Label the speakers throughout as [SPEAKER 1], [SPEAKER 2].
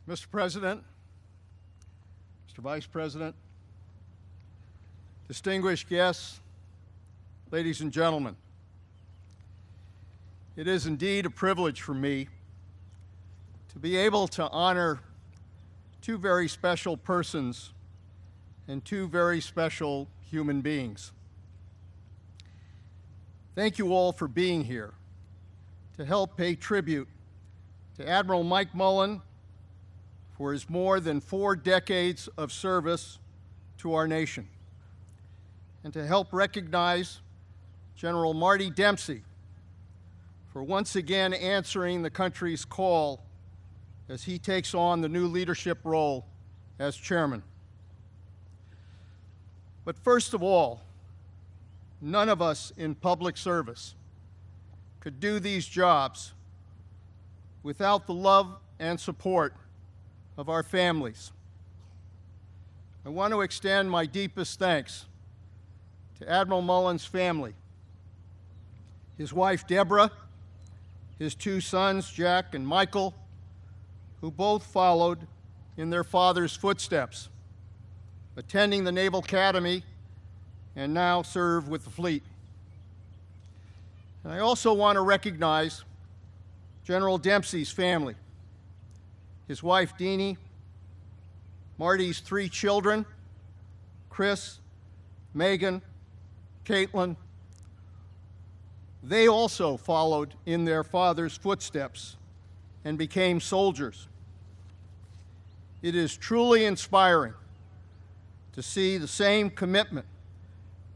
[SPEAKER 1] Mr. President, Mr. Vice President, distinguished guests, ladies and gentlemen, it is indeed a privilege for me to be able to honor two very special persons and two very special human beings. Thank you all for being here to help pay tribute to Admiral Mike Mullen for his more than 4 decades of service to our nation, and to help recognize General Marty Dempsey for once again answering the country's call as he takes on the new leadership role as chairman. But first of all, none of us in public service could do these jobs without the love and support of our families. I want to extend my deepest thanks to Admiral Mullen's family, his wife Deborah, his 2 sons Jack and Michael, who both followed in their father's footsteps, attending the Naval Academy and now serve with the fleet. And I also want to recognize General Dempsey's family, his wife Deanie, Marty's 3 children, Chris, Megan, Caitlin. They also followed in their father's footsteps and became soldiers. It is truly inspiring to see the same commitment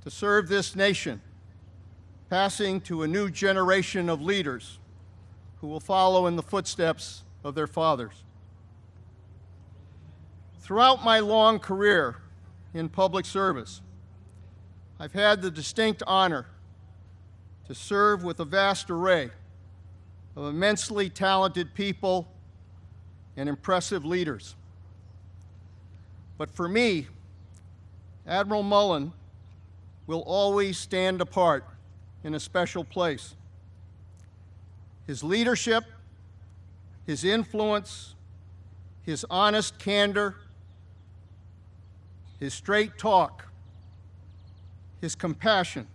[SPEAKER 1] to serve this nation passing to a new generation of leaders who will follow in the footsteps of their fathers. Throughout my long career in public service, I've had the distinct honor to serve with a vast array of immensely talented people and impressive leaders. But for me, Admiral Mullen will always stand apart in a special place. His leadership, his influence, his honest candor, his straight talk, his compassion,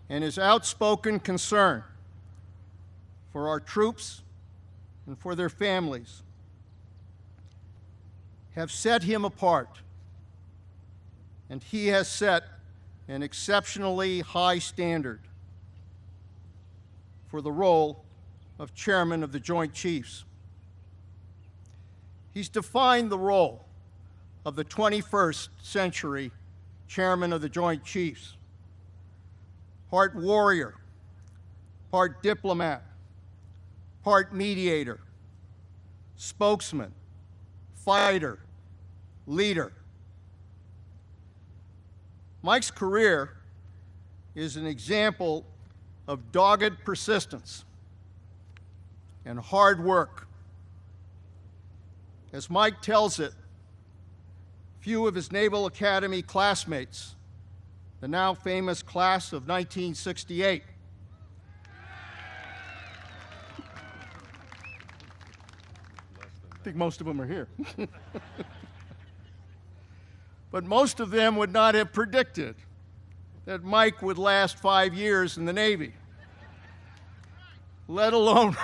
[SPEAKER 1] and his outspoken concern for our troops and for their families have set him apart, and he has set an exceptionally high standard for the role of Chairman of the Joint Chiefs. He's defined the role of the 21st century Chairman of the Joint Chiefs. Part warrior, part diplomat, part mediator, spokesman, fighter, leader. Mike's career is an example of dogged persistence and hard work. As Mike tells it, few of his Naval Academy classmates, the now famous class of 1968, I think most of them are here. But most of them would not have predicted that Mike would last 5 years in the Navy, let alone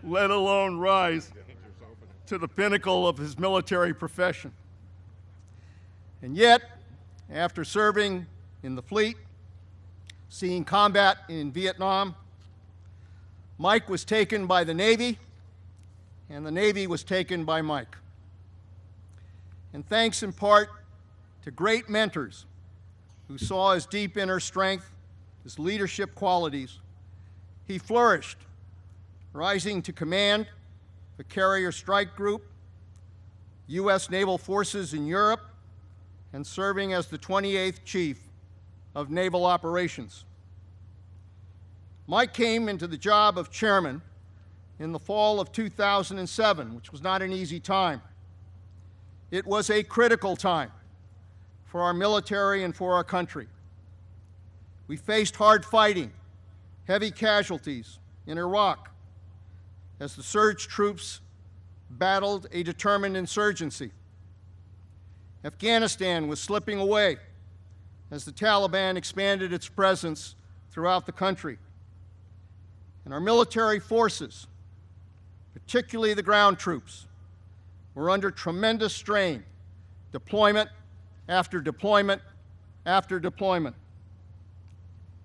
[SPEAKER 1] rise to the pinnacle of his military profession. And yet, after serving in the fleet, seeing combat in Vietnam, Mike was taken by the Navy, and the Navy was taken by Mike. And thanks in part to great mentors who saw his deep inner strength, his leadership qualities, he flourished, rising to command the Carrier Strike Group, U.S. Naval Forces in Europe, and serving as the 28th Chief of Naval Operations. Mike came into the job of chairman in the fall of 2007, which was not an easy time. It was a critical time for our military and for our country. We faced hard fighting, heavy casualties in Iraq, as the surge troops battled a determined insurgency. Afghanistan was slipping away as the Taliban expanded its presence throughout the country. And our military forces, particularly the ground troops, were under tremendous strain, deployment after deployment after deployment.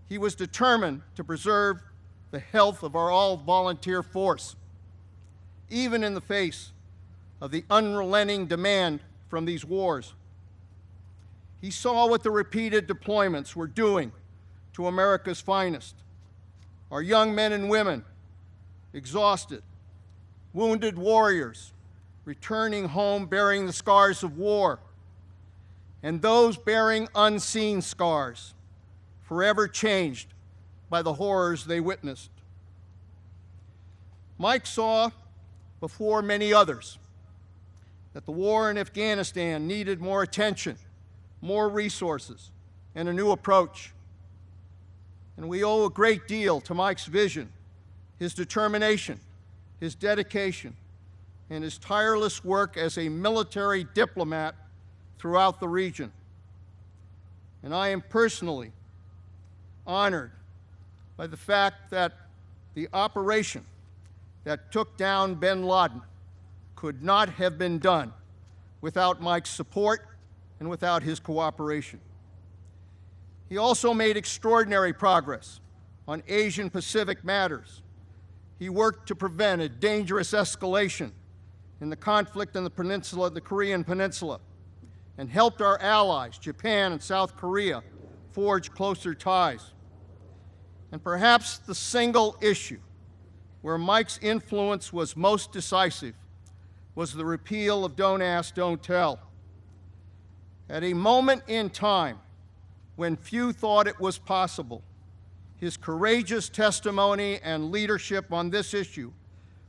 [SPEAKER 1] He was determined to preserve the health of our all-volunteer force, even in the face of the unrelenting demand from these wars. He saw what the repeated deployments were doing to America's finest. Our young men and women, exhausted, wounded warriors, returning home bearing the scars of war, and those bearing unseen scars, forever changed by the horrors they witnessed. Mike saw, before many others, that the war in Afghanistan needed more attention, more resources, and a new approach. And we owe a great deal to Mike's vision, his determination, his dedication, and his tireless work as a military diplomat throughout the region. And I am personally honored by the fact that the operation that took down bin Laden could not have been done without Mike's support and without his cooperation. He also made extraordinary progress on Asian-Pacific matters. He worked to prevent a dangerous escalation in the conflict in the peninsula, the Korean Peninsula, and helped our allies, Japan and South Korea, forge closer ties. And perhaps the single issue where Mike's influence was most decisive was the repeal of Don't Ask, Don't Tell. At a moment in time when few thought it was possible, his courageous testimony and leadership on this issue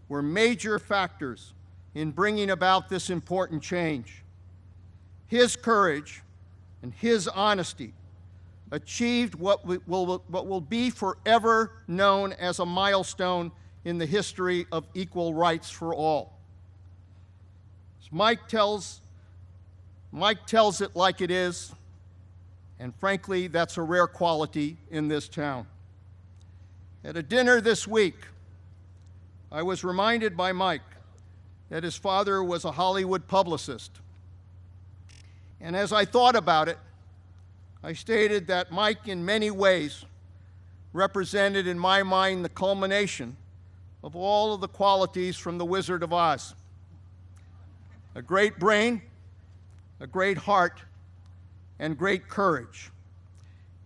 [SPEAKER 1] were major factors in bringing about this important change. His courage and his honesty achieved what will be forever known as a milestone in the history of equal rights for all. Mike tells it like it is, and frankly, that's a rare quality in this town. At a dinner this week, I was reminded by Mike that his father was a Hollywood publicist. And as I thought about it, I stated that Mike, in many ways, represented in my mind the culmination of all of the qualities from The Wizard of Oz. A great brain, a great heart, and great courage,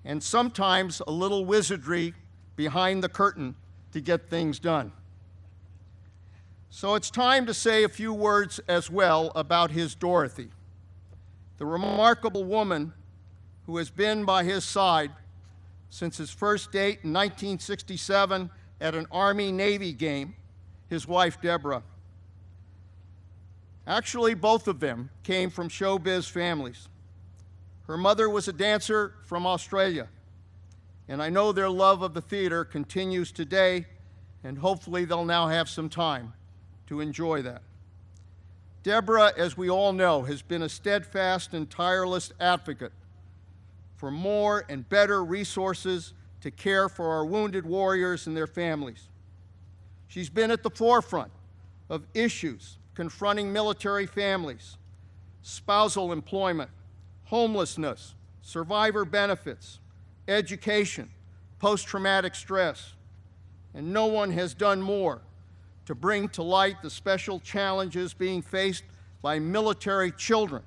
[SPEAKER 1] and sometimes a little wizardry behind the curtain to get things done. So it's time to say a few words as well about his Dorothy, the remarkable woman who has been by his side since his first date in 1967 at an Army-Navy game, his wife, Deborah. Actually, both of them came from showbiz families. Her mother was a dancer from Australia, and I know their love of the theater continues today, and hopefully they'll now have some time to enjoy that. Deborah, as we all know, has been a steadfast and tireless advocate for more and better resources to care for our wounded warriors and their families. She's been at the forefront of issues confronting military families, spousal employment, homelessness, survivor benefits, education, post-traumatic stress, and no one has done more to bring to light the special challenges being faced by military children,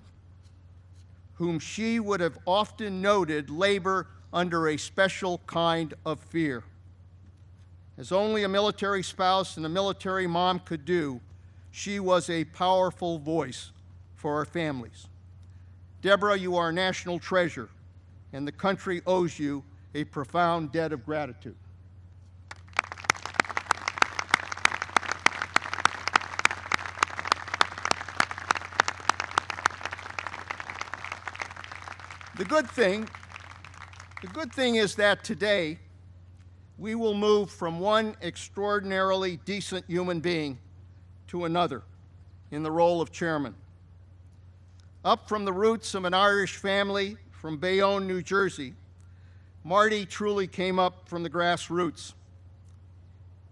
[SPEAKER 1] whom she would have often noted labor under a special kind of fear. As only a military spouse and a military mom could do, she was a powerful voice for our families. Deborah, you are a national treasure, and the country owes you a profound debt of gratitude. The good thing is that today, we will move from one extraordinarily decent human being to another in the role of chairman. Up from the roots of an Irish family from Bayonne, New Jersey, Marty truly came up from the grassroots.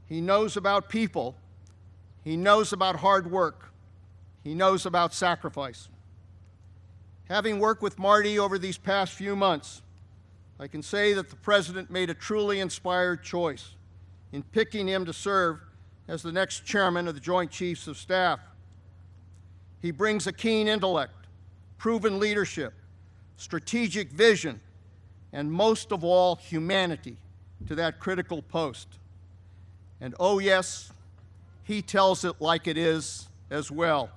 [SPEAKER 1] He knows about people. He knows about hard work. He knows about sacrifice. Having worked with Marty over these past few months, I can say that the President made a truly inspired choice in picking him to serve as the next chairman of the Joint Chiefs of Staff. He brings a keen intellect, proven leadership, strategic vision, and most of all, humanity to that critical post. And oh yes, he tells it like it is as well,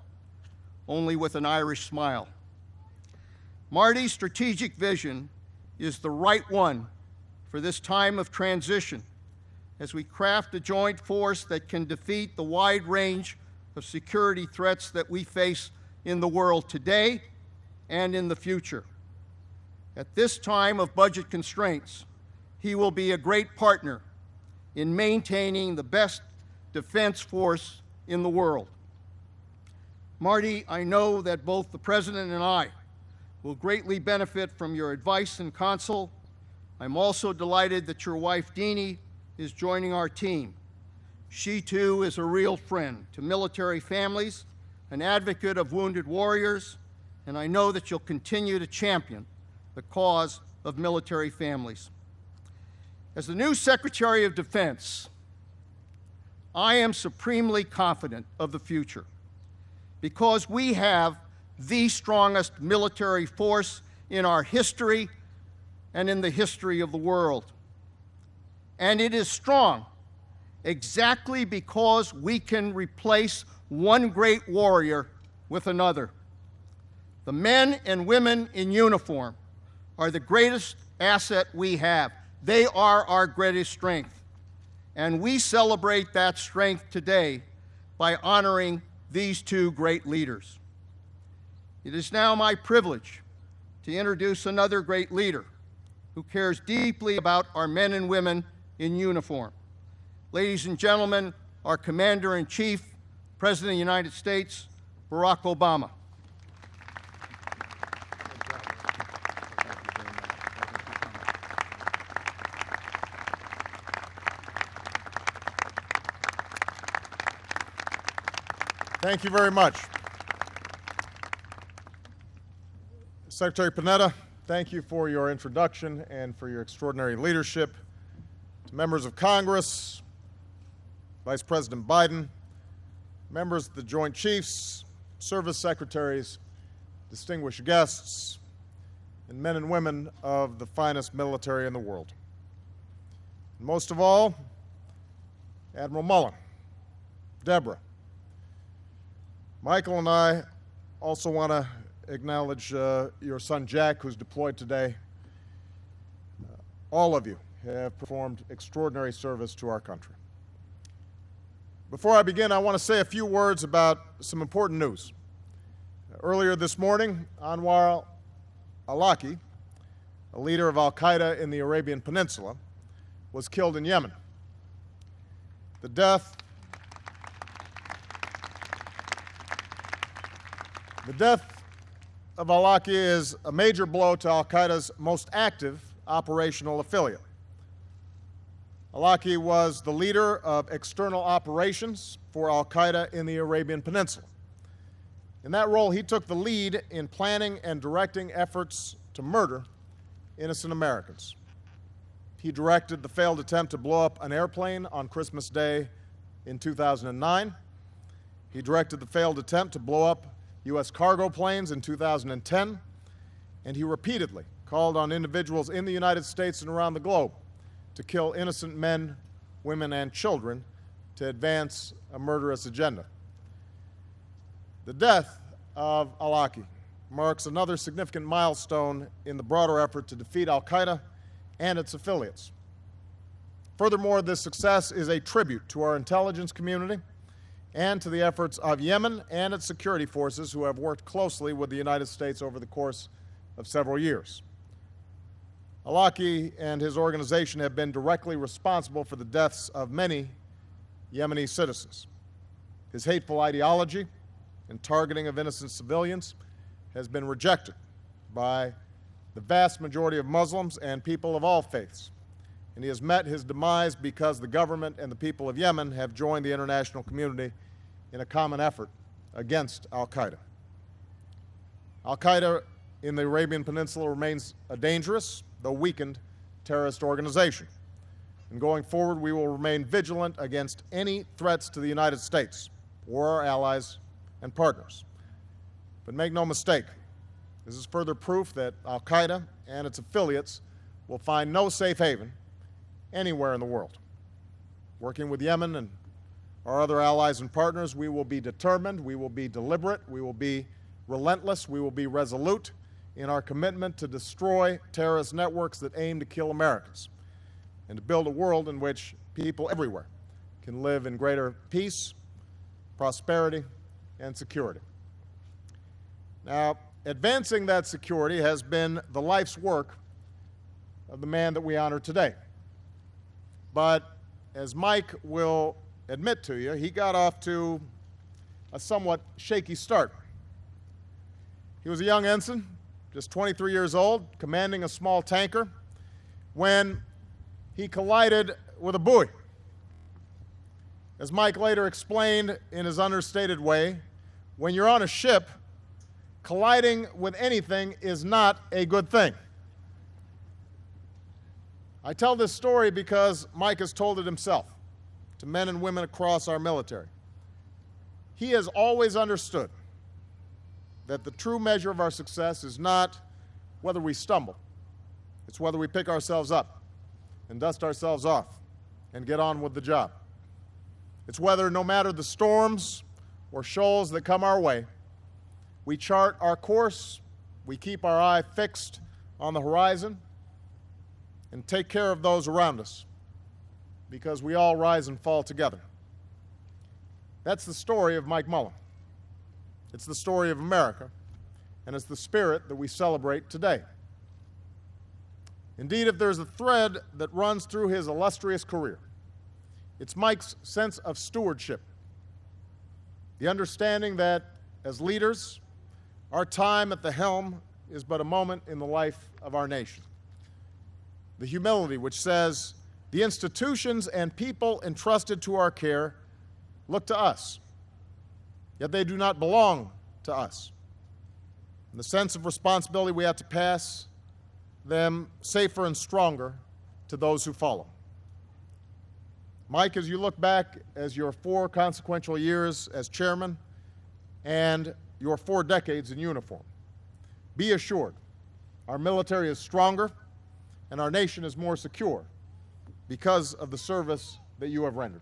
[SPEAKER 1] only with an Irish smile. Marty's strategic vision is the right one for this time of transition as we craft a joint force that can defeat the wide range of security threats that we face in the world today and in the future. At this time of budget constraints, he will be a great partner in maintaining the best defense force in the world. Marty, I know that both the President and I will greatly benefit from your advice and counsel. I'm also delighted that your wife, Deanie, is joining our team. She, too, is a real friend to military families, an advocate of wounded warriors, and I know that you'll continue to champion the cause of military families. As the new Secretary of Defense, I am supremely confident of the future because we have the strongest military force in our history and in the history of the world. And it is strong exactly because we can replace one great warrior with another. The men and women in uniform are the greatest asset we have. They are our greatest strength. And we celebrate that strength today by honoring these two great leaders. It is now my privilege to introduce another great leader who cares deeply about our men and women in uniform. Ladies and gentlemen, our Commander-in-Chief, President of the United States, Barack Obama.
[SPEAKER 2] Thank you very much. Secretary Panetta, thank you for your introduction and for your extraordinary leadership. To members of Congress, Vice President Biden, members of the Joint Chiefs, service secretaries, distinguished guests, and men and women of the finest military in the world. And most of all, Admiral Mullen, Deborah, Michael and I also want to acknowledge your son Jack, who's deployed today. All of you have performed extraordinary service to our country. Before I begin, I want to say a few words about some important news. Earlier this morning, Anwar al-Awlaki, a leader of al-Qaeda in the Arabian Peninsula, was killed in Yemen. The death of al-Awlaki is a major blow to al-Qaeda's most active operational affiliate. Al-Awlaki was the leader of external operations for al-Qaeda in the Arabian Peninsula. In that role, he took the lead in planning and directing efforts to murder innocent Americans. He directed the failed attempt to blow up an airplane on Christmas Day in 2009. He directed the failed attempt to blow up U.S. cargo planes in 2010, and he repeatedly called on individuals in the United States and around the globe to kill innocent men, women, and children to advance a murderous agenda. The death of al-Awlaki marks another significant milestone in the broader effort to defeat al-Qaeda and its affiliates. Furthermore, this success is a tribute to our intelligence community and to the efforts of Yemen and its security forces who have worked closely with the United States over the course of several years. Awlaki and his organization have been directly responsible for the deaths of many Yemeni citizens. His hateful ideology and targeting of innocent civilians has been rejected by the vast majority of Muslims and people of all faiths, and he has met his demise because the government and the people of Yemen have joined the international community in a common effort against al-Qaeda. Al-Qaeda in the Arabian Peninsula remains a dangerous, though weakened, terrorist organization. And going forward, we will remain vigilant against any threats to the United States or our allies and partners. But make no mistake, this is further proof that al-Qaeda and its affiliates will find no safe haven anywhere in the world. Working with Yemen and our other allies and partners, we will be determined, we will be deliberate, we will be relentless, we will be resolute in our commitment to destroy terrorist networks that aim to kill Americans and to build a world in which people everywhere can live in greater peace, prosperity, and security. Now, advancing that security has been the life's work of the man that we honor today. But as Mike will admit to you, he got off to a somewhat shaky start. He was a young ensign, just 23 years old, commanding a small tanker, when he collided with a buoy. As Mike later explained in his understated way, when you're on a ship, colliding with anything is not a good thing. I tell this story because Mike has told it himself to men and women across our military. He has always understood that the true measure of our success is not whether we stumble, it's whether we pick ourselves up and dust ourselves off and get on with the job. It's whether, no matter the storms or shoals that come our way, we chart our course, we keep our eye fixed on the horizon, and take care of those around us, because we all rise and fall together. That's the story of Mike Mullen. It's the story of America, and it's the spirit that we celebrate today. Indeed, if there's a thread that runs through his illustrious career, it's Mike's sense of stewardship, the understanding that as leaders, our time at the helm is but a moment in the life of our nation. The humility which says, the institutions and people entrusted to our care look to us, yet they do not belong to us. And the sense of responsibility we have to pass them safer and stronger to those who follow. Mike, as you look back as your 4 consequential years as chairman and your 4 decades in uniform, be assured our military is stronger and our nation is more secure because of the service that you have rendered.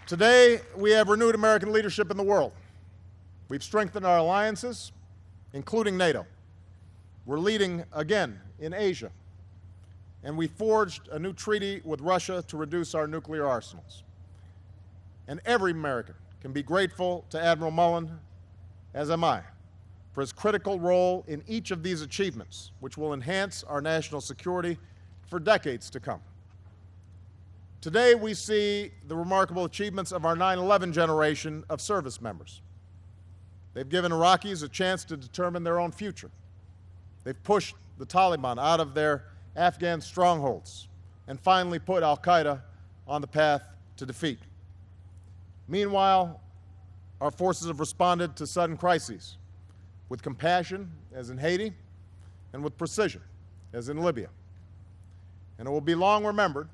[SPEAKER 2] Today, we have renewed American leadership in the world. We've strengthened our alliances, including NATO. We're leading again in Asia. And we forged a new treaty with Russia to reduce our nuclear arsenals. And every American can be grateful to Admiral Mullen, as am I, for his critical role in each of these achievements, which will enhance our national security for decades to come. Today, we see the remarkable achievements of our 9/11 generation of service members. They've given Iraqis a chance to determine their own future. They've pushed the Taliban out of their Afghan strongholds and finally put al-Qaeda on the path to defeat. Meanwhile, our forces have responded to sudden crises with compassion, as in Haiti, and with precision, as in Libya. And it will be long remembered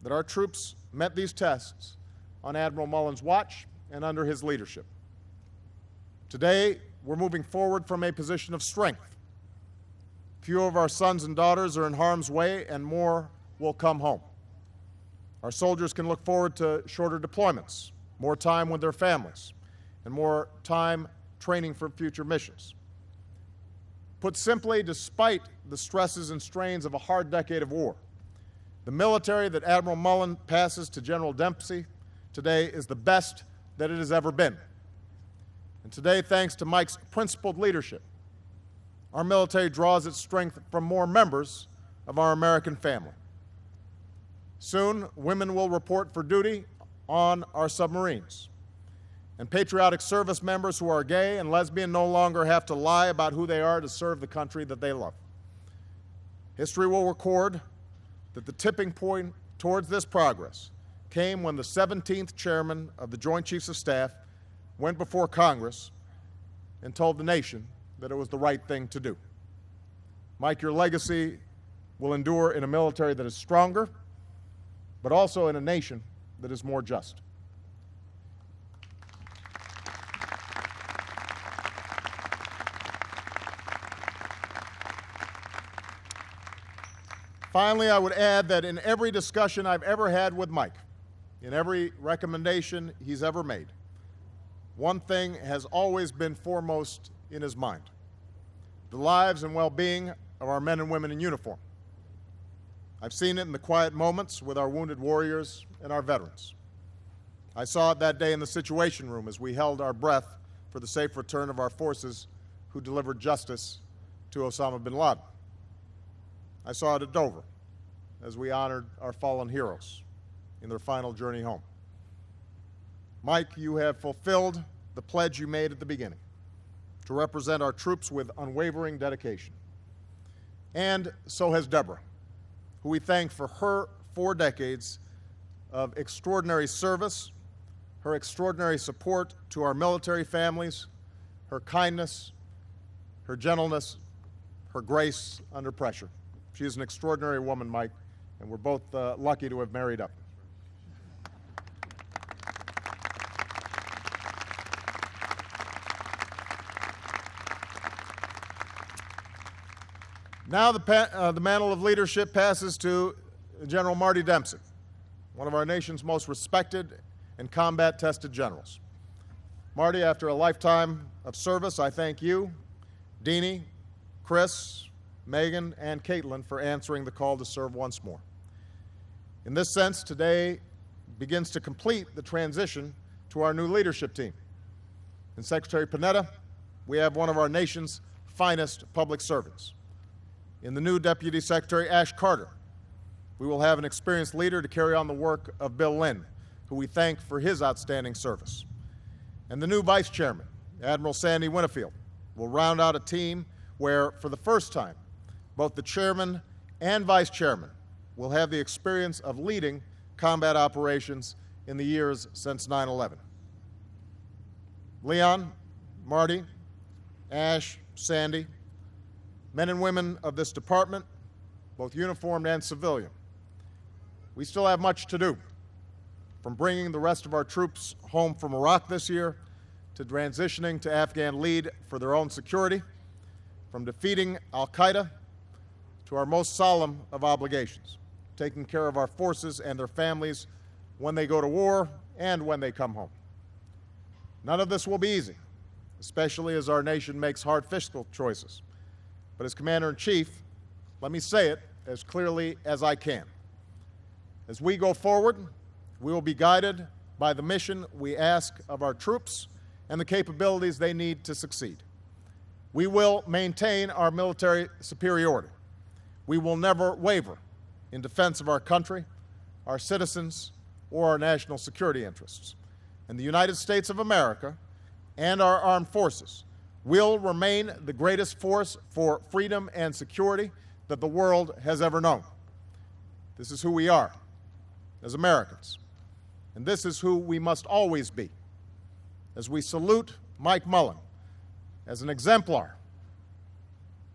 [SPEAKER 2] that our troops met these tests on Admiral Mullen's watch and under his leadership. Today, we're moving forward from a position of strength. Few of our sons and daughters are in harm's way, and more will come home. Our soldiers can look forward to shorter deployments, more time with their families, and more time training for future missions. Put simply, despite the stresses and strains of a hard decade of war, the military that Admiral Mullen passes to General Dempsey today is the best that it has ever been. And today, thanks to Mike's principled leadership, our military draws its strength from more members of our American family. Soon, women will report for duty on our submarines. And patriotic service members who are gay and lesbian no longer have to lie about who they are to serve the country that they love. History will record that the tipping point towards this progress came when the 17th chairman of the Joint Chiefs of Staff went before Congress and told the nation that it was the right thing to do. Mike, your legacy will endure in a military that is stronger, but also in a nation that is more just. Finally, I would add that in every discussion I've ever had with Mike, in every recommendation he's ever made, one thing has always been foremost in his mind: the lives and well-being of our men and women in uniform. I've seen it in the quiet moments with our wounded warriors and our veterans. I saw it that day in the Situation Room as we held our breath for the safe return of our forces who delivered justice to Osama bin Laden. I saw it at Dover as we honored our fallen heroes in their final journey home. Mike, you have fulfilled the pledge you made at the beginning to represent our troops with unwavering dedication. And so has Deborah, who we thank for her 4 decades of extraordinary service, her extraordinary support to our military families, her kindness, her gentleness, her grace under pressure. She is an extraordinary woman, Mike, and we're both lucky to have married up. Now the mantle of leadership passes to General Marty Dempsey, one of our nation's most respected and combat-tested generals. Marty, after a lifetime of service, I thank you, Deanie, Chris, Megan, and Caitlin for answering the call to serve once more. In this sense, today begins to complete the transition to our new leadership team. In Secretary Panetta, we have one of our nation's finest public servants. In the new Deputy Secretary, Ash Carter, we will have an experienced leader to carry on the work of Bill Lynn, who we thank for his outstanding service. And the new Vice Chairman, Admiral Sandy Winfield, will round out a team where, for the first time, both the Chairman and Vice Chairman will have the experience of leading combat operations in the years since 9/11. Leon, Marty, Ash, Sandy, men and women of this department, both uniformed and civilian, we still have much to do, from bringing the rest of our troops home from Iraq this year to transitioning to Afghan lead for their own security, from defeating al-Qaeda to our most solemn of obligations, taking care of our forces and their families when they go to war and when they come home. None of this will be easy, especially as our nation makes hard fiscal choices. But as Commander-in-Chief, let me say it as clearly as I can. As we go forward, we will be guided by the mission we ask of our troops and the capabilities they need to succeed. We will maintain our military superiority. We will never waver in defense of our country, our citizens, or our national security interests. And the United States of America and our armed forces will remain the greatest force for freedom and security that the world has ever known. This is who we are as Americans, and this is who we must always be. As we salute Mike Mullen as an exemplar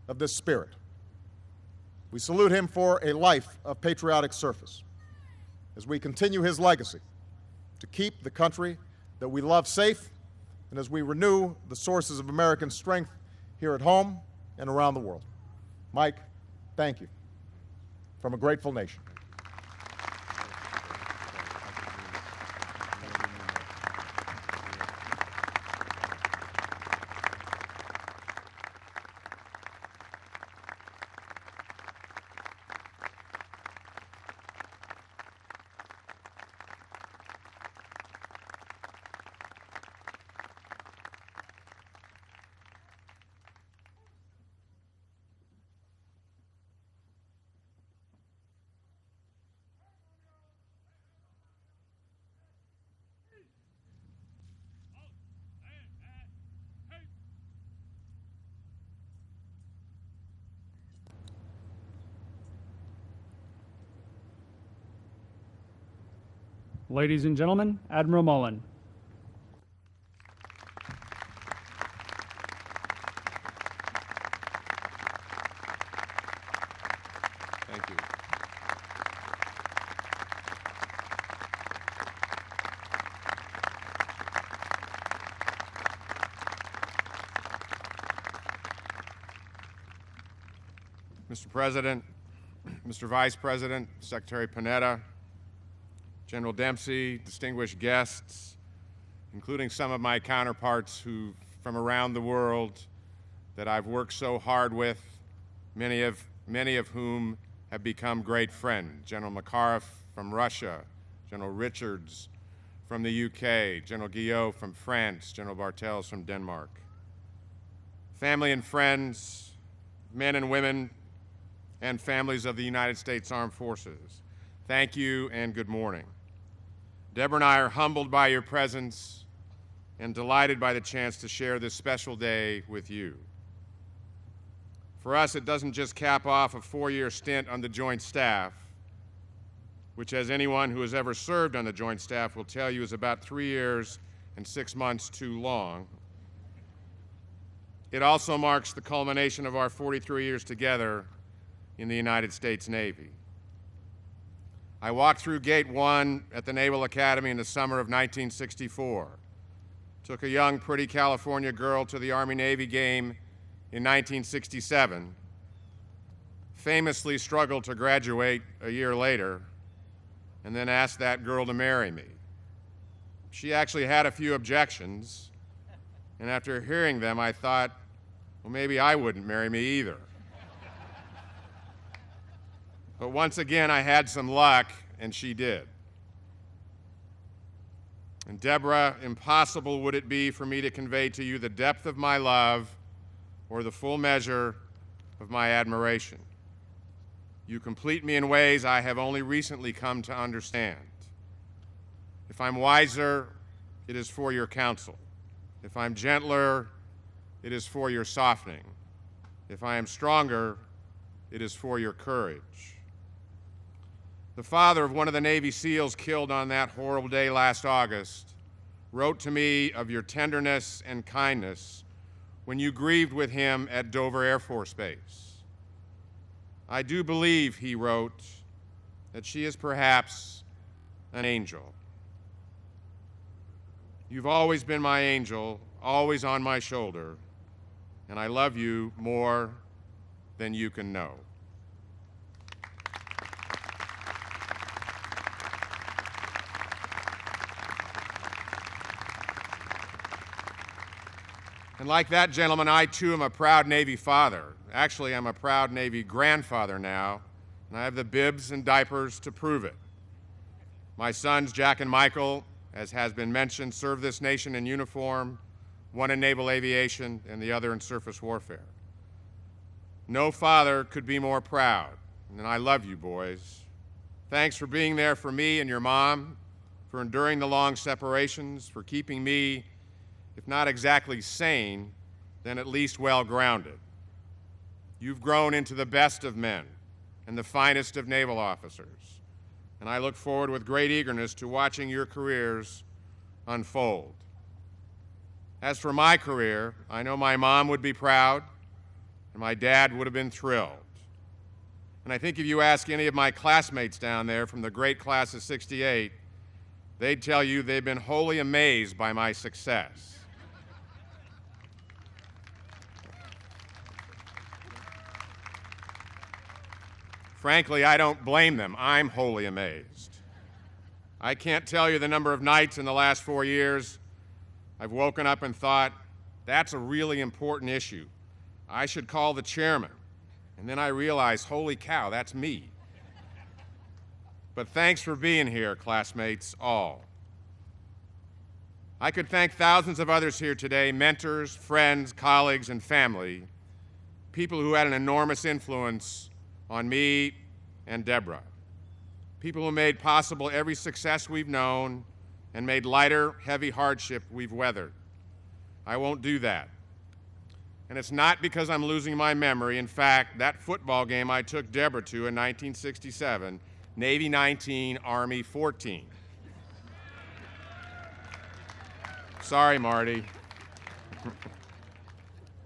[SPEAKER 2] of this spirit, we salute him for a life of patriotic service. As we continue his legacy to keep the country that we love safe, and as we renew the sources of American strength here at home and around the world. Mike, thank you from a grateful nation.
[SPEAKER 3] Ladies and gentlemen, Admiral Mullen.
[SPEAKER 4] Thank you. Mr. President, Mr. Vice President, Secretary Panetta, General Dempsey, distinguished guests, including some of my counterparts from around the world that I've worked so hard with, many of whom have become great friends. General Makarov from Russia, General Richards from the UK, General Guillot from France, General Bartels from Denmark. Family and friends, men and women, and families of the United States Armed Forces, thank you and good morning. Deborah and I are humbled by your presence and delighted by the chance to share this special day with you. For us, it doesn't just cap off a 4-year stint on the Joint Staff, which, as anyone who has ever served on the Joint Staff will tell you, is about 3 years and 6 months too long. It also marks the culmination of our 43 years together in the United States Navy. I walked through Gate 1 at the Naval Academy in the summer of 1964, took a young, pretty California girl to the Army-Navy game in 1967, famously struggled to graduate a year later, and then asked that girl to marry me. She actually had a few objections, and after hearing them, I thought, well, maybe I wouldn't marry me either. But once again, I had some luck, and she did. And Deborah, impossible would it be for me to convey to you the depth of my love or the full measure of my admiration. You complete me in ways I have only recently come to understand. If I'm wiser, it is for your counsel. If I'm gentler, it is for your softening. If I am stronger, it is for your courage. The father of one of the Navy SEALs killed on that horrible day last August wrote to me of your tenderness and kindness when you grieved with him at Dover Air Force Base. I do believe, he wrote, that she is perhaps an angel. You've always been my angel, always on my shoulder, and I love you more than you can know. And like that gentleman, I too am a proud Navy father. Actually, I'm a proud Navy grandfather now, and I have the bibs and diapers to prove it. My sons, Jack and Michael, as has been mentioned, served this nation in uniform, one in naval aviation and the other in surface warfare. No father could be more proud, and I love you, boys. Thanks for being there for me and your mom, for enduring the long separations, for keeping me, if not exactly sane, then at least well-grounded. You've grown into the best of men and the finest of naval officers, and I look forward with great eagerness to watching your careers unfold. As for my career, I know my mom would be proud, and my dad would have been thrilled. And I think if you ask any of my classmates down there from the great class of '68, they'd tell you they've been wholly amazed by my success. Frankly, I don't blame them. I'm wholly amazed. I can't tell you the number of nights in the last 4 years I've woken up and thought, that's a really important issue. I should call the chairman. And then I realized, holy cow, that's me. But thanks for being here, classmates, all. I could thank thousands of others here today, mentors, friends, colleagues, and family, people who had an enormous influence on me and Deborah, people who made possible every success we've known and made lighter, heavy hardship we've weathered. I won't do that. And it's not because I'm losing my memory. In fact, that football game I took Deborah to in 1967, Navy 19, Army 14. Sorry, Marty.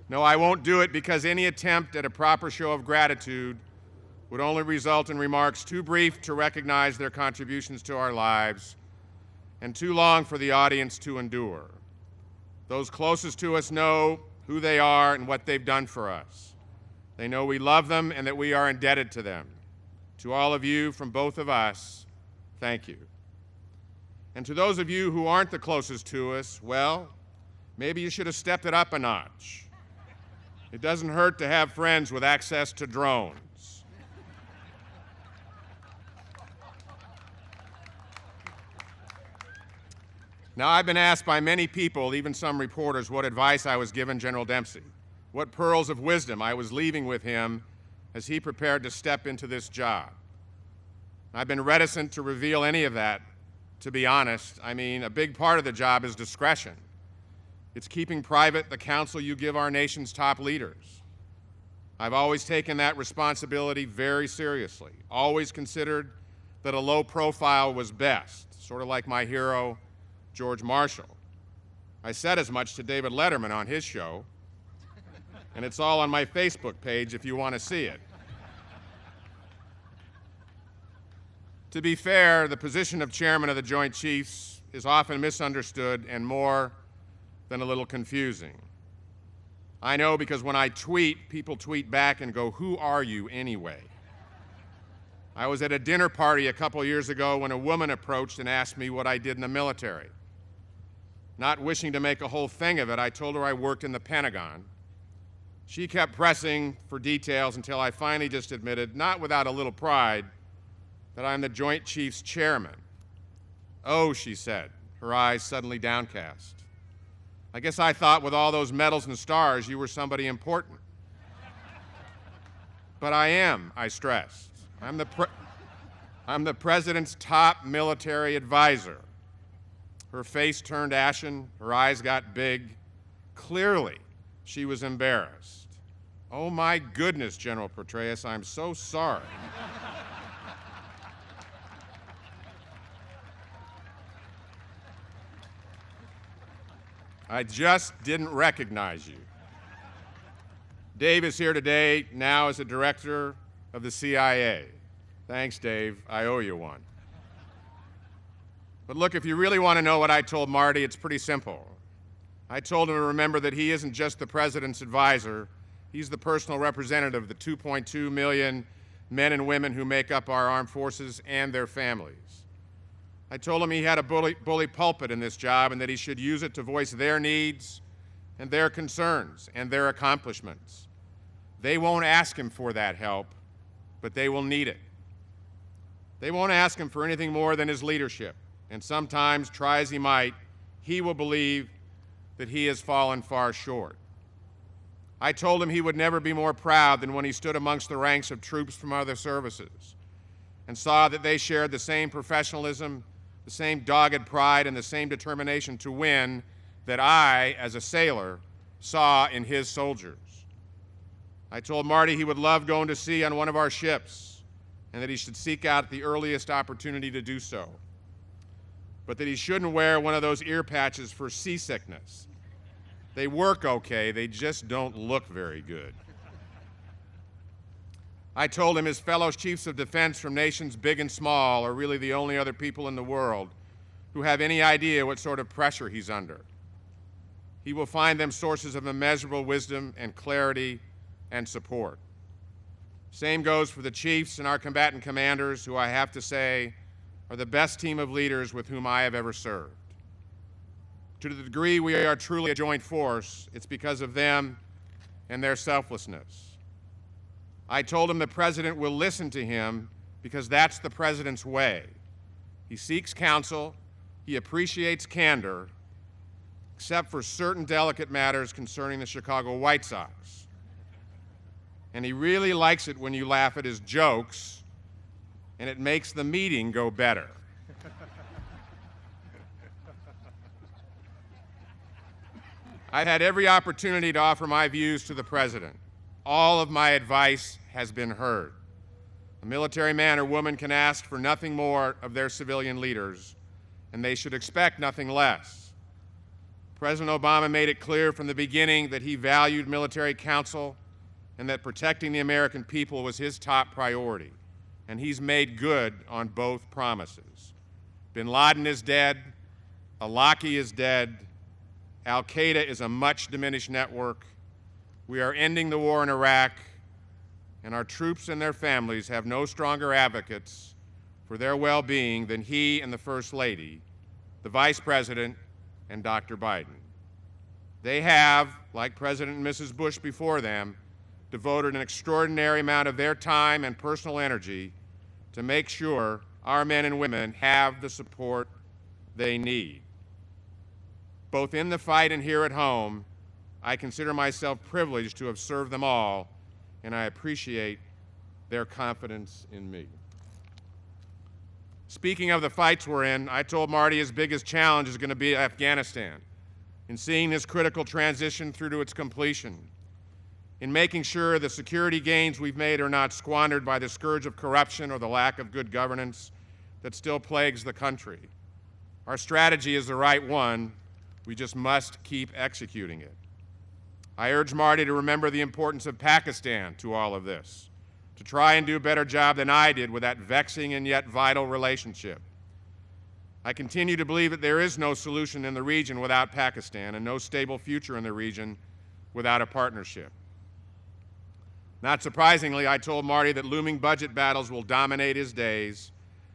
[SPEAKER 4] No, I won't do it because any attempt at a proper show of gratitude would only result in remarks too brief to recognize their contributions to our lives and too long for the audience to endure. Those closest to us know who they are and what they've done for us. They know we love them and that we are indebted to them. To all of you, from both of us, thank you. And to those of you who aren't the closest to us, well, maybe you should have stepped it up a notch. It doesn't hurt to have friends with access to drones. Now, I've been asked by many people, even some reporters, what advice I was giving General Dempsey, what pearls of wisdom I was leaving with him as he prepared to step into this job. I've been reticent to reveal any of that, to be honest. I mean, a big part of the job is discretion. It's keeping private the counsel you give our nation's top leaders. I've always taken that responsibility very seriously, always considered that a low profile was best, sort of like my hero, George Marshall. I said as much to David Letterman on his show, and it's all on my Facebook page if you want to see it. To be fair, the position of chairman of the Joint Chiefs is often misunderstood and more than a little confusing. I know because when I tweet, people tweet back and go, "Who are you anyway?" I was at a dinner party a couple years ago when a woman approached and asked me what I did in the military. Not wishing to make a whole thing of it, I told her I worked in the Pentagon. She kept pressing for details until I finally just admitted, not without a little pride, that I'm the Joint Chiefs chairman. "Oh," she said, her eyes suddenly downcast. "I guess I thought with all those medals and stars you were somebody important." "But I am," I stressed. I'm the president's top military advisor." Her face turned ashen, her eyes got big. Clearly, she was embarrassed. "Oh my goodness, General Petraeus, I'm so sorry." "I just didn't recognize you." Dave is here today, now as the director of the CIA. Thanks, Dave. I owe you one. But look, if you really want to know what I told Marty, it's pretty simple. I told him to remember that he isn't just the president's advisor. He's the personal representative of the 2.2 million men and women who make up our armed forces and their families. I told him he had a bully pulpit in this job and that he should use it to voice their needs and their concerns and their accomplishments. They won't ask him for that help, but they will need it. They won't ask him for anything more than his leadership, and sometimes, try as he might, he will believe that he has fallen far short. I told him he would never be more proud than when he stood amongst the ranks of troops from other services and saw that they shared the same professionalism, the same dogged pride, and the same determination to win that I, as a sailor, saw in his soldiers. I told Marty he would love going to sea on one of our ships and that he should seek out the earliest opportunity to do so, but that he shouldn't wear one of those ear patches for seasickness. They work okay, they just don't look very good. I told him his fellow chiefs of defense from nations big and small are really the only other people in the world who have any idea what sort of pressure he's under. He will find them sources of immeasurable wisdom and clarity and support. Same goes for the chiefs and our combatant commanders, who I have to say are the best team of leaders with whom I have ever served. To the degree we are truly a joint force, it's because of them and their selflessness. I told him the president will listen to him because that's the president's way. He seeks counsel, he appreciates candor, except for certain delicate matters concerning the Chicago White Sox. And he really likes it when you laugh at his jokes, and it makes the meeting go better. I've had every opportunity to offer my views to the president. All of my advice has been heard. A military man or woman can ask for nothing more of their civilian leaders, and they should expect nothing less. President Obama made it clear from the beginning that he valued military counsel and that protecting the American people was his top priority. And he's made good on both promises. Bin Laden is dead, Awlaki is dead, Al-Qaeda is a much diminished network. We are ending the war in Iraq, and our troops and their families have no stronger advocates for their well-being than he and the First Lady, the Vice President, and Dr. Biden. They have, like President and Mrs. Bush before them, devoted an extraordinary amount of their time and personal energy to make sure our men and women have the support they need. Both in the fight and here at home, I consider myself privileged to have served them all, and I appreciate their confidence in me. Speaking of the fights we're in, I told Marty his biggest challenge is going to be Afghanistan, in seeing this critical transition through to its completion, in making sure the security gains we've made are not squandered by the scourge of corruption or the lack of good governance that still plagues the country. Our strategy is the right one. We just must keep executing it. I urge Marty to remember the importance of Pakistan to all of this, to try and do a better job than I did with that vexing and yet vital relationship. I continue to believe that there is no solution in the region without Pakistan and no stable future in the region without a partnership. Not surprisingly, I told Marty that looming budget battles will dominate his days,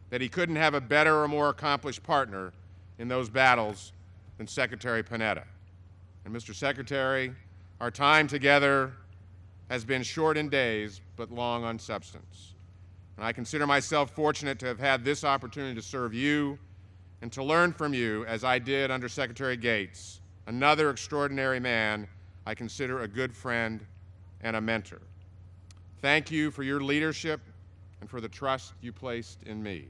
[SPEAKER 4] that he couldn't have a better or more accomplished partner in those battles than Secretary Panetta. And Mr. Secretary, our time together has been short in days, but long on substance. And I consider myself fortunate to have had this opportunity to serve you and to learn from you, as I did under Secretary Gates, another extraordinary man I consider a good friend and a mentor. Thank you for your leadership and for the trust you placed in me.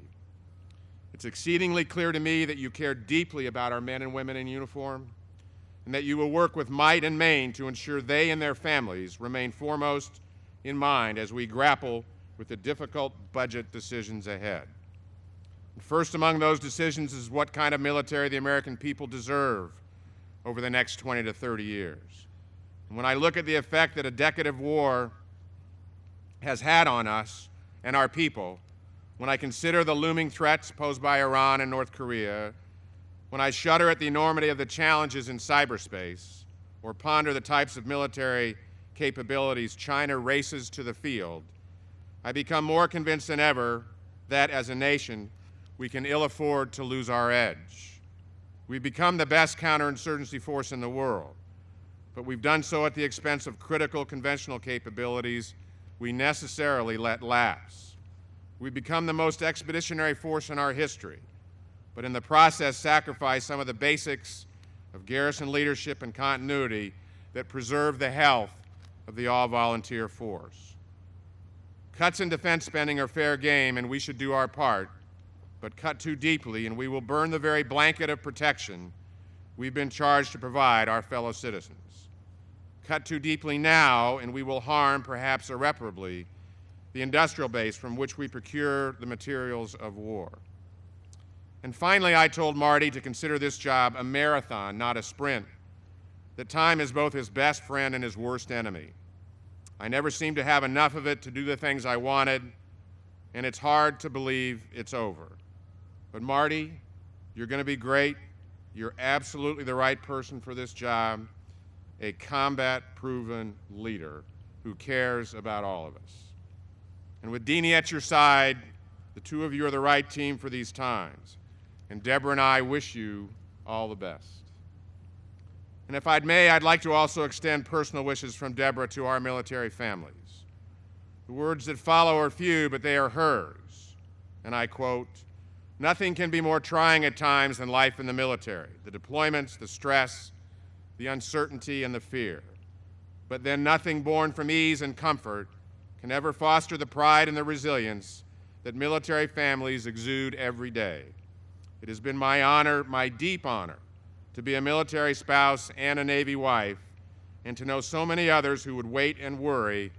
[SPEAKER 4] It's exceedingly clear to me that you care deeply about our men and women in uniform, and that you will work with might and main to ensure they and their families remain foremost in mind as we grapple with the difficult budget decisions ahead. First among those decisions is what kind of military the American people deserve over the next 20 to 30 years. And when I look at the effect that a decade of war has had on us and our people, when I consider the looming threats posed by Iran and North Korea, when I shudder at the enormity of the challenges in cyberspace, or ponder the types of military capabilities China races to the field, I become more convinced than ever that, as a nation, we can ill afford to lose our edge. We've become the best counterinsurgency force in the world, but we've done so at the expense of critical conventional capabilities we necessarily let lapse. We've become the most expeditionary force in our history, but in the process sacrificed some of the basics of garrison leadership and continuity that preserve the health of the all-volunteer force. Cuts in defense spending are fair game, and we should do our part, but cut too deeply, and we will burn the very blanket of protection we've been charged to provide our fellow citizens. Cut too deeply now, and we will harm, perhaps irreparably, the industrial base from which we procure the materials of war. And finally, I told Marty to consider this job a marathon, not a sprint, that time is both his best friend and his worst enemy. I never seem to have enough of it to do the things I wanted, and it's hard to believe it's over. But Marty, you're going to be great. You're absolutely the right person for this job, a combat-proven leader who cares about all of us. And with Deanie at your side, the two of you are the right team for these times. And Deborah and I wish you all the best. And if I may, I'd like to also extend personal wishes from Deborah to our military families. The words that follow are few, but they are hers. And I quote, "Nothing can be more trying at times than life in the military, the deployments, the stress, the uncertainty, and the fear. But then nothing born from ease and comfort can ever foster the pride and the resilience that military families exude every day. It has been my honor, my deep honor, to be a military spouse and a Navy wife, and to know so many others who would wait and worry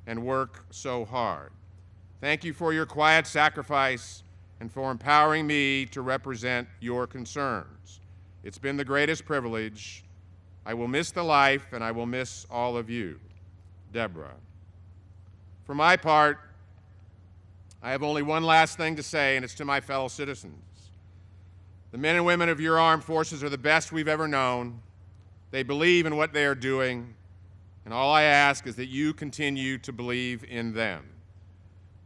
[SPEAKER 4] and work so hard. Thank you for your quiet sacrifice and for empowering me to represent your concerns. It's been the greatest privilege. I will miss the life, and I will miss all of you. Deborah. For my part, I have only one last thing to say, and it's to my fellow citizens. The men and women of your armed forces are the best we've ever known. They believe in what they are doing, and all I ask is that you continue to believe in them.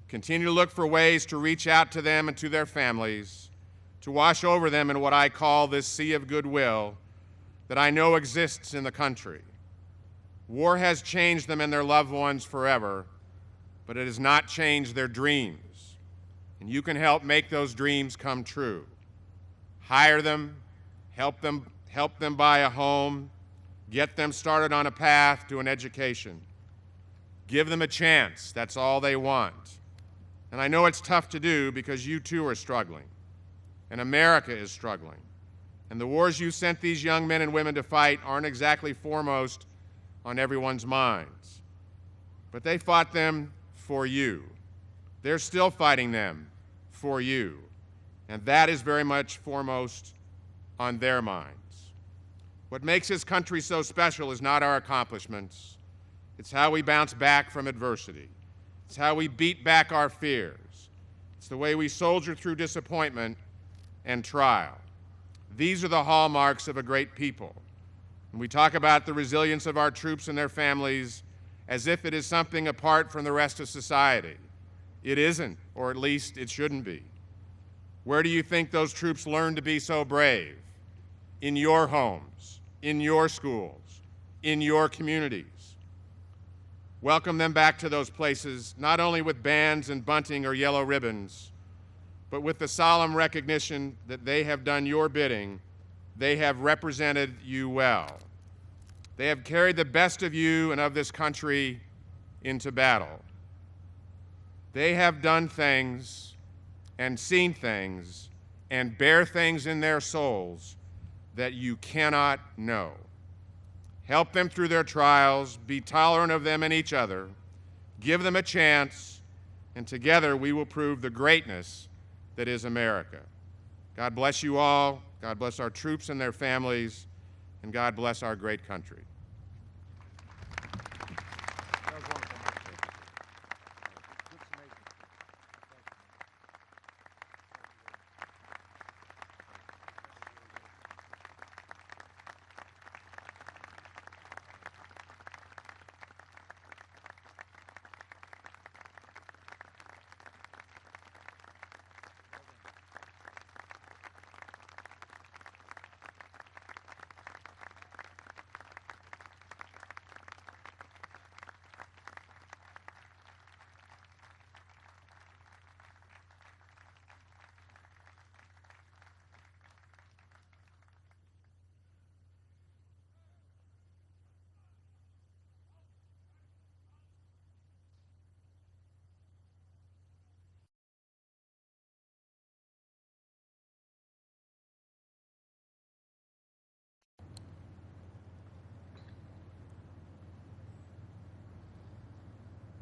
[SPEAKER 4] Continue to look for ways to reach out to them and to their families, to wash over them in what I call this sea of goodwill that I know exists in the country. War has changed them and their loved ones forever, but it has not changed their dreams. And you can help make those dreams come true. Hire them, help them buy a home, get them started on a path to an education. Give them a chance, that's all they want. And I know it's tough to do because you too are struggling, and America is struggling. And the wars you sent these young men and women to fight aren't exactly foremost on everyone's minds. But they fought them for you. They're still fighting them for you. And that is very much foremost on their minds. What makes this country so special is not our accomplishments. It's how we bounce back from adversity. It's how we beat back our fears. It's the way we soldier through disappointment and trial. These are the hallmarks of a great people. And we talk about the resilience of our troops and their families as if it is something apart from the rest of society. It isn't, or at least it shouldn't be. Where do you think those troops learn to be so brave? In your homes, in your schools, in your communities. Welcome them back to those places, not only with bands and bunting or yellow ribbons, but with the solemn recognition that they have done your bidding. They have represented you well. They have carried the best of you and of this country into battle. They have done things and seen things and bear things in their souls that you cannot know. Help them through their trials, be tolerant of them and each other, give them a chance, and together we will prove the greatness that is America. God bless you all. God bless our troops and their families, and God bless our great country.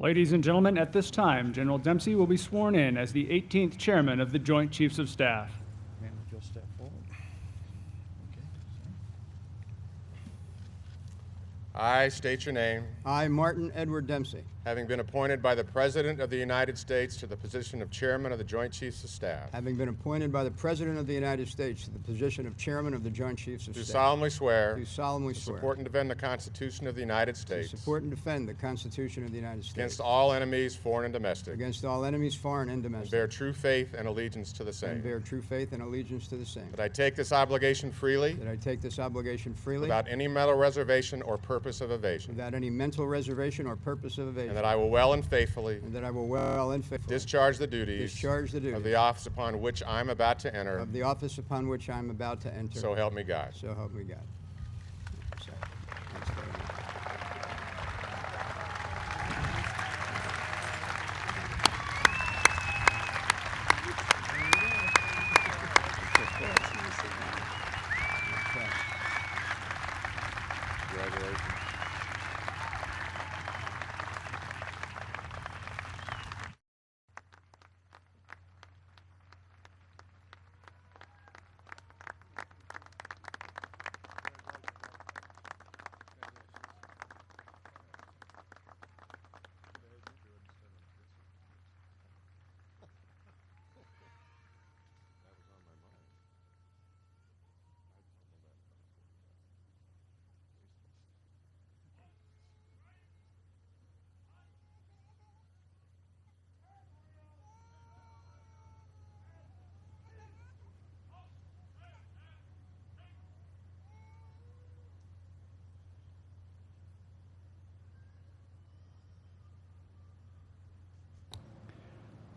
[SPEAKER 3] Ladies and gentlemen, at this time, General Dempsey will be sworn in as the 18th Chairman of the Joint Chiefs of Staff.
[SPEAKER 2] And if you'll step forward.
[SPEAKER 4] I state your name,
[SPEAKER 5] I, Martin Edward Dempsey,
[SPEAKER 4] having been appointed by the President of the United States to the position of Chairman of the Joint Chiefs of Staff,
[SPEAKER 5] having been appointed by the President of the United States to the position of Chairman of the Joint Chiefs of
[SPEAKER 4] do
[SPEAKER 5] Staff,
[SPEAKER 4] solemnly swear
[SPEAKER 5] do solemnly
[SPEAKER 4] to
[SPEAKER 5] swear
[SPEAKER 4] support and defend the Constitution of the United
[SPEAKER 5] to
[SPEAKER 4] States
[SPEAKER 5] support and defend the Constitution of the United States
[SPEAKER 4] against all enemies, foreign and domestic,
[SPEAKER 5] against all enemies, foreign and
[SPEAKER 4] and
[SPEAKER 5] domestic,
[SPEAKER 4] bear true faith and allegiance to the
[SPEAKER 5] and
[SPEAKER 4] same.
[SPEAKER 5] bear true faith and allegiance to the same,
[SPEAKER 4] That I take this obligation freely,
[SPEAKER 5] that I take this obligation freely
[SPEAKER 4] without any mental reservation or purpose of evasion,
[SPEAKER 5] without any mental reservation or purpose of evasion,
[SPEAKER 4] and that I will well and faithfully
[SPEAKER 5] and that I will well and faithfully
[SPEAKER 4] discharge the duties
[SPEAKER 5] discharge the duties
[SPEAKER 4] of the office upon which I'm about to enter,
[SPEAKER 5] of the office upon which I am about to enter.
[SPEAKER 4] so help me God.
[SPEAKER 5] So help me God. So, thanks very much.
[SPEAKER 4] Congratulations.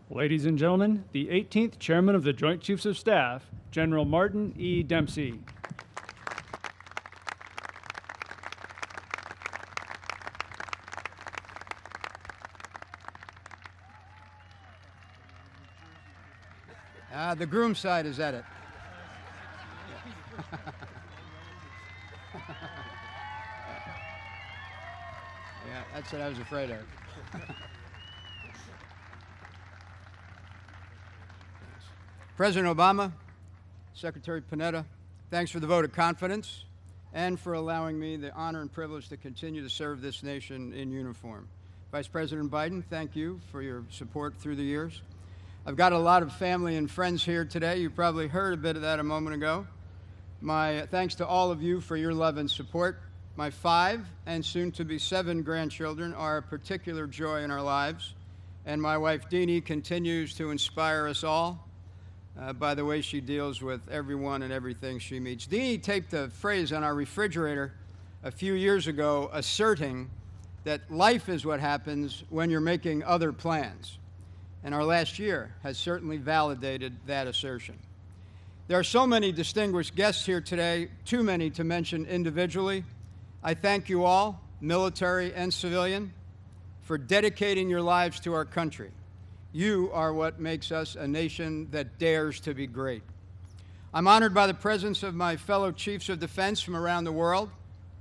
[SPEAKER 3] Ladies and gentlemen, the 18th Chairman of the Joint Chiefs of Staff, General Martin E. Dempsey.
[SPEAKER 5] The groom side is at it. Yeah, that's what I was afraid of. President Obama, Secretary Panetta, thanks for the vote of confidence and for allowing me the honor and privilege to continue to serve this nation in uniform. Vice President Biden, thank you for your support through the years. I've got a lot of family and friends here today. You probably heard a bit of that a moment ago. My thanks to all of you for your love and support. My 5 and soon-to-be 7 grandchildren are a particular joy in our lives, and my wife Deanie continues to inspire us all by the way she deals with everyone and everything she meets. Deanie taped a phrase on our refrigerator a few years ago asserting that life is what happens when you're making other plans. And our last year has certainly validated that assertion. There are so many distinguished guests here today, too many to mention individually. I thank you all, military and civilian, for dedicating your lives to our country. You are what makes us a nation that dares to be great. I'm honored by the presence of my fellow chiefs of defense from around the world.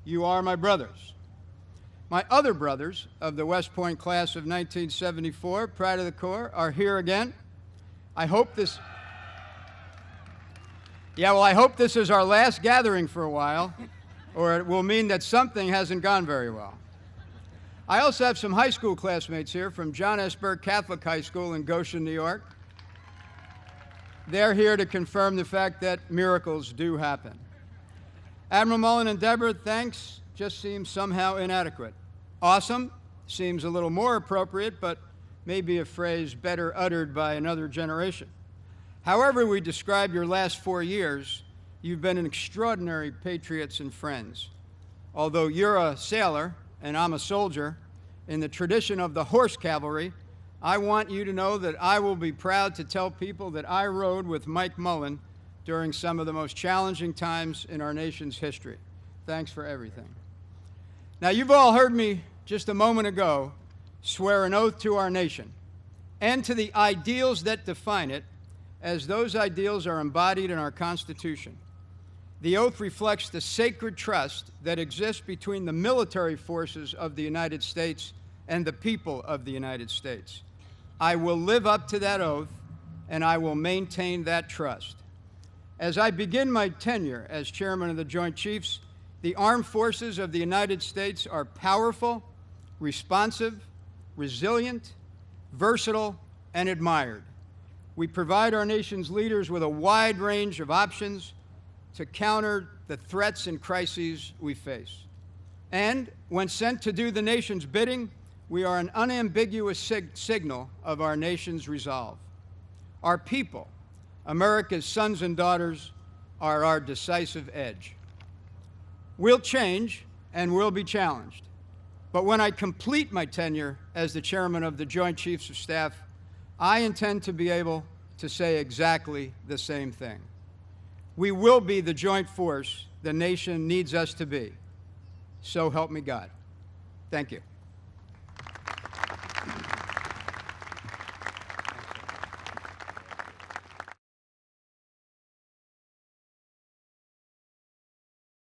[SPEAKER 5] You are my brothers. My other brothers of the West Point class of 1974, Pride of the Corps, are here again. I hope this is our last gathering for a while, or it will mean that something hasn't gone very well. I also have some high school classmates here from John S. Burke Catholic High School in Goshen, New York. They're here to confirm the fact that miracles do happen. Admiral Mullen and Deborah, thanks just seems somehow inadequate. Awesome seems a little more appropriate, but maybe a phrase better uttered by another generation. However we describe your last 4 years, you've been an extraordinary patriots and friends. Although you're a sailor and I'm a soldier, in the tradition of the horse cavalry, I want you to know that I will be proud to tell people that I rode with Mike Mullen during some of the most challenging times in our nation's history. Thanks for everything. Now, you've all heard me just a moment ago swear an oath to our nation and to the ideals that define it, as those ideals are embodied in our Constitution. The oath reflects the sacred trust that exists between the military forces of the United States and the people of the United States. I will live up to that oath, and I will maintain that trust. As I begin my tenure as Chairman of the Joint Chiefs, the armed forces of the United States are powerful, responsive, resilient, versatile, and admired. We provide our nation's leaders with a wide range of options to counter the threats and crises we face. And when sent to do the nation's bidding, we are an unambiguous signal of our nation's resolve. Our people, America's sons and daughters, are our decisive edge. We'll change and we'll be challenged. But when I complete my tenure as the Chairman of the Joint Chiefs of Staff, I intend to be able to say exactly the same thing. We will be the joint force the nation needs us to be. So help me God. Thank you.